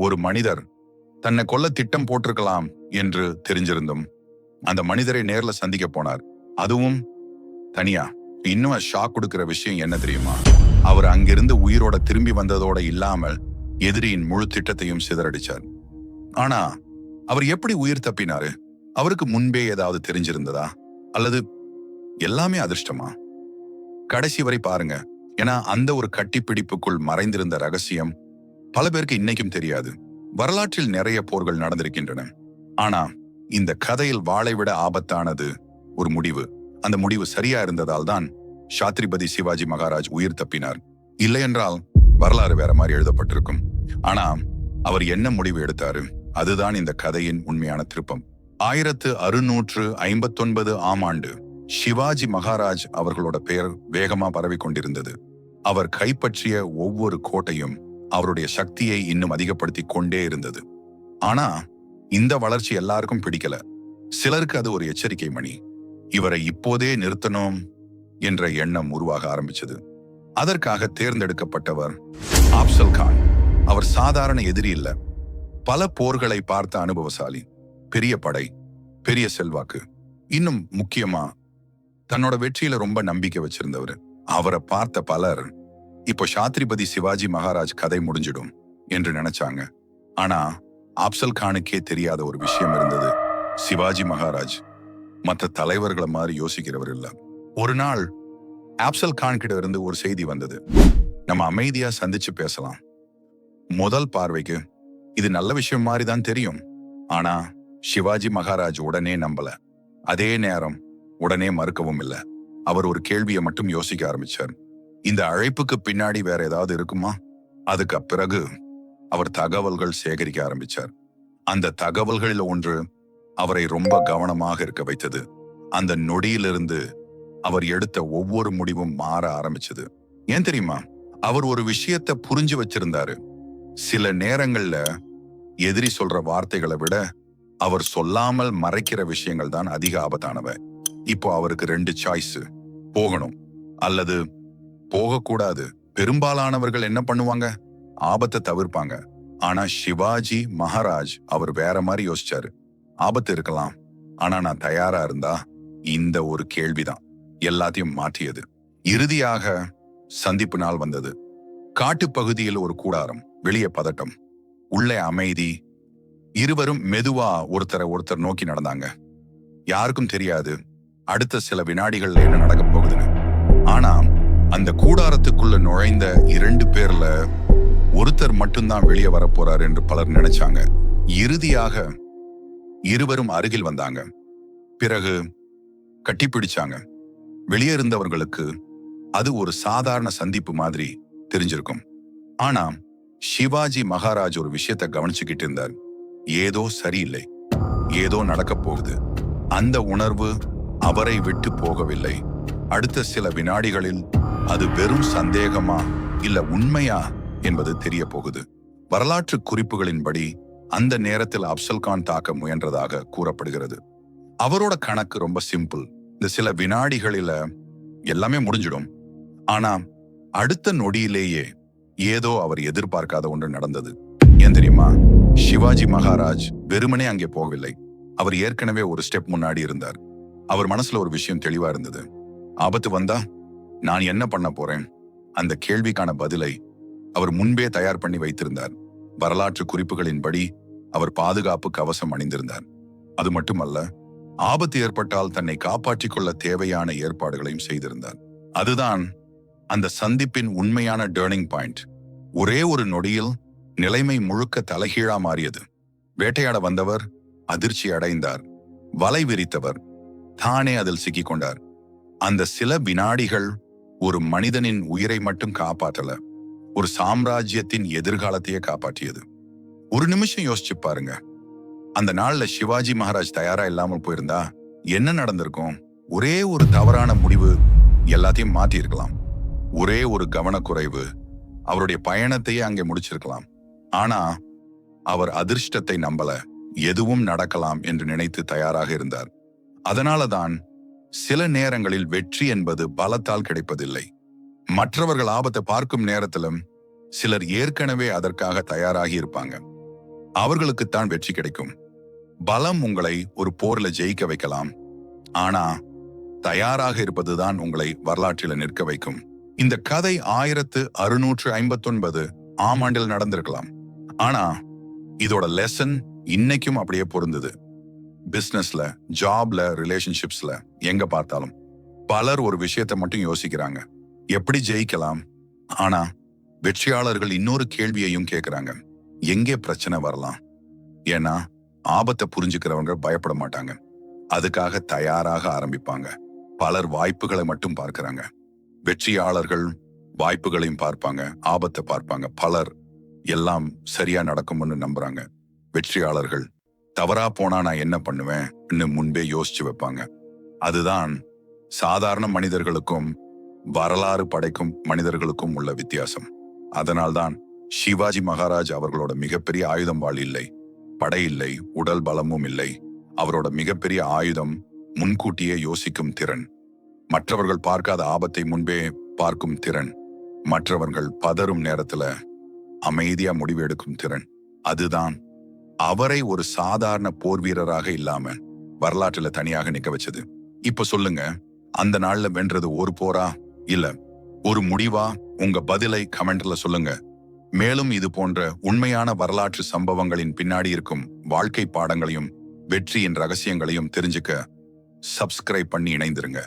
ஒரு மனிதர் தன்னை கொல்ல திட்டம் போட்டிருக்கலாம் என்று தெரிஞ்சிருந்தும் அந்த மனிதரை நேர்ல சந்திக்க போனார். அதுவும் தனியா. இன்னும் ஷாக் கொடுக்கிற விஷயம் என்ன தெரியுமா? அவர் அங்கிருந்து உயிரோட திரும்பி வந்ததோட இல்லாமல் எதிரியின் முழு திட்டத்தையும் சிதறடிச்சார். ஆனா அவர் எப்படி உயிர் தப்பினாரு? அவருக்கு முன்பே ஏதாவது தெரிஞ்சிருந்ததா? அல்லது எல்லாமே அதிர்ஷ்டமா? கடைசி வரை பாருங்க. ஏன்னா அந்த ஒரு கட்டிப்பிடிப்புக்குள் மறைந்திருந்த ரகசியம் பல பேருக்கு இன்னைக்கும் தெரியாது. வரலாற்றில் நிறைய போர்கள் நடந்திருக்கின்றன. ஆனா இந்த கதையில் வாளை விட ஆபத்தானது ஒரு முடிவு. அந்த முடிவு சரியா இருந்ததால் தான் சாத்ரிபதி சிவாஜி மகாராஜ் உயிர் தப்பினார். இல்லை என்றால் வரலாறு வேற மாதிரி எழுதப்பட்டிருக்கும். ஆனா அவர் என்ன முடிவு எடுத்தாரு? அதுதான் இந்த கதையின் உண்மையான திருப்பம். 1659 ஆண்டு சிவாஜி மகாராஜ் அவர்களோட பெயர் வேகமா பரவி கொண்டிருந்தது. அவர் கைப்பற்றிய ஒவ்வொரு கோட்டையும் அவருடைய சக்தியை இன்னும் அதிகப்படுத்தி கொண்டே இருந்தது. ஆனா இந்த வளர்ச்சி எல்லாருக்கும் பிடிக்கல. சிலருக்கு அது ஒரு எச்சரிக்கை மணி. இவரை இப்போதே நிறுத்தணும் என்ற எண்ணம் உருவாக ஆரம்பிச்சது. அதற்காக தேர்ந்தெடுக்கப்பட்டவர் ஆப்சல் கான். அவர் சாதாரண எதிரி இல்ல. பல போர்களை பார்த்த அனுபவசாலி, பெரிய படை, பெரிய செல்வாக்கு, இன்னும் முக்கியமா தன்னோட வெற்றியில ரொம்ப நம்பிக்கை வச்சிருந்தவர். அவரை பார்த்த பலர் இப்போ சாத்ரிபதி சிவாஜி மகாராஜ் கதை முடிஞ்சிடும் என்று நினைச்சாங்க. ஆனா ஆப்சல் கானுக்கே தெரியாத ஒரு விஷயம் இருந்தது. சிவாஜி மகாராஜ் மற்ற தலைவர்களை மாதிரி யோசிக்கிறவர் இல்ல. ஒரு நாள் ஆப்சல் கான் கிட்ட இருந்து ஒரு செய்தி வந்தது. நம்ம அமைதியா சந்திச்சு பேசலாம். முதல் பார்வைக்கு இது நல்ல விஷயம் மாதிரி தான் தெரியும். ஆனா சிவாஜி மகாராஜ் உடனே நம்பல. அதே நேரம் உடனே மறுக்கவும் இல்லை. அவர் ஒரு கேள்வியை மட்டும் யோசிக்க ஆரம்பிச்சார். இந்த அழைப்புக்கு பின்னாடி வேற ஏதாவது இருக்குமா? அதுக்கு பிறகு அவர் தகவல்கள் சேகரிக்க ஆரம்பிச்சார். அந்த தகவல்களில் ஒன்று அவரை ரொம்ப கவனமாக இருக்க வைத்தது. அந்த நொடியிலிருந்து அவர் எடுத்த ஒவ்வொரு முடிவும் மாற ஆரம்பிச்சது. ஏன் தெரியுமா? அவர் ஒரு விஷயத்தை புரிஞ்சு வச்சிருந்தாரு. சில நேரங்கள்ல எதிரி சொல்ற வார்த்தைகளை விட அவர் சொல்லாமல் மறைக்கிற விஷயங்கள் தான் அதிக ஆபத்தானவை. இப்போ அவருக்கு 2 சாய்ஸ். போகணும் அல்லது போகக்கூடாது. பெரும்பாலானவர்கள் என்ன பண்ணுவாங்க? ஆபத்தை தவிர்ப்பாங்க. ஆனா சிவாஜி மகாராஜ் அவர் வேற மாதிரி யோசிச்சாரு. ஆபத்து இருக்கலாம், ஆனா நான் தயாரா இருந்தா. இந்த ஒரு கேள்விதான் எல்லாத்தையும் மாற்றியது. இறுதியாக சந்திப்பு நாள் வந்தது. காட்டுப்பகுதியில் ஒரு கூடாரம், வெளியே பதட்டம், உள்ளே அமைதி. இருவரும் மெதுவா ஒருத்தர் நோக்கி நடந்தாங்க. யாருக்கும் தெரியாது அடுத்த சில வினாடிகள்ல என்ன நடக்க போகுதுன்னு. ஆனா அந்த கூடாரத்துக்குள்ள நுழைந்த 2 பேர்ல ஒருத்தர் மட்டும்தான் வெளியே வரப்போறாரு என்று பலர் நினைச்சாங்க. இறுதியாக இருவரும் அருகில் வந்தாங்க. பிறகு கட்டிப்பிடிச்சாங்க. வெளியே இருந்தவர்களுக்கு அது ஒரு சாதாரண சந்திப்பு மாதிரி தெரிஞ்சிருக்கும். ஆனா சிவாஜி மகாராஜ் ஒரு விஷயத்தை கவனிச்சுக்கிட்டு இருந்தார். ஏதோ சரியில்லை, ஏதோ நடக்க போகுது. அந்த உணர்வு அவரை விட்டு போகவில்லை. அடுத்த சில வினாடிகளில் அது வெறும் சந்தேகமா இல்ல உண்மையா என்பது தெரிய போகுது. வரலாற்று குறிப்புகளின்படி அந்த நேரத்தில் அப்சல் கான் தாக்க முயன்றதாக கூறப்படுகிறது. அவரோட கணக்கு ரொம்ப சிம்பிள். இந்த சில வினாடிகளில எல்லாமே முடிஞ்சிடும். ஆனா அடுத்த நொடியிலேயே ஏதோ அவர் எதிர்பார்க்காத ஒன்று நடந்தது. ஏன் தெரியுமா? சிவாஜி மகாராஜ் வெறுமனே அங்கே போகவில்லை. அவர் ஏற்கனவே ஒரு ஸ்டெப் முன்னாடி இருந்தார். அவர் மனசுல ஒரு விஷயம் தெளிவா இருந்தது. ஆபத்து வந்தா நான் என்ன பண்ண போறேன்? அந்த கேள்விக்கான பதிலை அவர் முன்பே தயார் பண்ணி வைத்திருந்தார். வரலாற்று குறிப்புகளின்படி அவர் பாதுகாப்பு கவசம் அணிந்திருந்தார். அது மட்டுமல்ல, ஆபத்து ஏற்பட்டால் தன்னை காப்பாற்றிக் கொள்ள தேவையான ஏற்பாடுகளையும் செய்திருந்தார். அதுதான் அந்த சந்திப்பின் உண்மையான டர்னிங் பாயிண்ட். ஒரே ஒரு நொடியில் நிலைமை முழுக்க தலைகீழா மாறியது. வேட்டையாட வந்தவர் அதிர்ச்சி அடைந்தார். வலை விரித்தவர் தானே அதில் சிக்கிக் கொண்டார். அந்த சில வினாடிகள் ஒரு மனிதனின் உயிரை மட்டும் காப்பாற்றல, ஒரு சாம்ராஜ்யத்தின் எதிர்காலத்தையே காப்பாற்றியது. ஒரு நிமிஷம் யோசிச்சு பாருங்க. அந்த நாள்ல சிவாஜி மகாராஜ் தயாரா இல்லாமல் போயிருந்தா என்ன நடந்திருக்கும்? ஒரே ஒரு தவறான முடிவு எல்லாத்தையும் மாற்றி இருக்கலாம். ஒரே ஒரு கவனக்குறைவு அவருடைய பயணத்தையே அங்கே முடிச்சிருக்கலாம். ஆனா அவர் அதிர்ஷ்டத்தை நம்பல. எதுவும் நடக்கலாம் என்று நினைத்து தயாராக இருந்தார். அதனாலதான் சில நேரங்களில் வெற்றி என்பது பலத்தால் கிடைப்பதில்லை. மற்றவர்கள் ஆபத்தை பார்க்கும் நேரத்திலும் சிலர் ஏற்கனவே அதற்காக தயாராகி இருப்பாங்க. அவர்களுக்குத்தான் வெற்றி கிடைக்கும். பலம் உங்களை ஒரு போர்ல ஜெயிக்க வைக்கலாம். ஆனா தயாராக இருப்பதுதான் உங்களை வரலாற்றில் நிற்க வைக்கும். இந்த கதை 1659 ஆம் ஆண்டில் நடந்திருக்கலாம். ஆனா இதோட லெசன் இன்னைக்கும் அப்படியே பொருந்தது. பிசினஸ்ல, ஜாப்ல, ரிலேஷன்ஷிப்ஸ்ல எங்க பார்த்தாலும் பலர் ஒரு விஷயத்தை மட்டும் யோசிக்கிறாங்க, எப்படி ஜெயிக்கலாம். ஆனா வெற்றியாளர்கள் இன்னொரு கேள்வியையும் கேட்கிறாங்க, எங்கே பிரச்சனை வரலாம். ஏன்னா ஆபத்தை புரிஞ்சுக்கிறவங்க பயப்பட மாட்டாங்க, அதுக்காக தயாராக ஆரம்பிப்பாங்க. பலர் வாய்ப்புகளை மட்டும் பார்க்கறாங்க. வெற்றியாளர்கள் வாய்ப்புகளையும் பார்ப்பாங்க, ஆபத்தை பார்ப்பாங்க. பலர் எல்லாம் சரியா நடக்கும்னு நம்புறாங்க. வெற்றியாளர்கள் தவறா போனா நான் என்ன பண்ணுவேன்னு முன்பே யோசிச்சு வைப்பாங்க. அதுதான் சாதாரண மனிதர்களுக்கும் வரலாறு படைக்கும் மனிதர்களுக்கும் உள்ள வித்தியாசம். அதனால்தான் சிவாஜி மகாராஜ் அவர்களோட மிகப்பெரிய ஆயுதம் வாள் இல்லை, படை இல்லை, உடல் பலமும் இல்லை. அவரோட மிகப்பெரிய ஆயுதம் முன்கூட்டியே யோசிக்கும் திறன், மற்றவர்கள் பார்க்காத ஆபத்தை முன்பே பார்க்கும் திறன், மற்றவர்கள் பதறும் நேரத்துல அமைதியா முடிவு எடுக்கும் திறன். அதுதான் அவரை ஒரு சாதாரண போர் வீரராக இல்லாம வரலாற்றுல தனியாக நிக்க வச்சது. இப்ப சொல்லுங்க, அந்த நாள்ல வென்றது ஒரு போரா இல்ல ஒரு முடிவா? உங்க பதிலை கமெண்ட்ல சொல்லுங்க. மேலும் இது போன்ற உண்மையான வரலாற்று சம்பவங்களின் பின்னாடி இருக்கும் வாழ்க்கை பாடங்களையும் வெற்றியின் ரகசியங்களையும் தெரிஞ்சுக்க சப்ஸ்கிரைப் பண்ணி இணைந்திருங்க.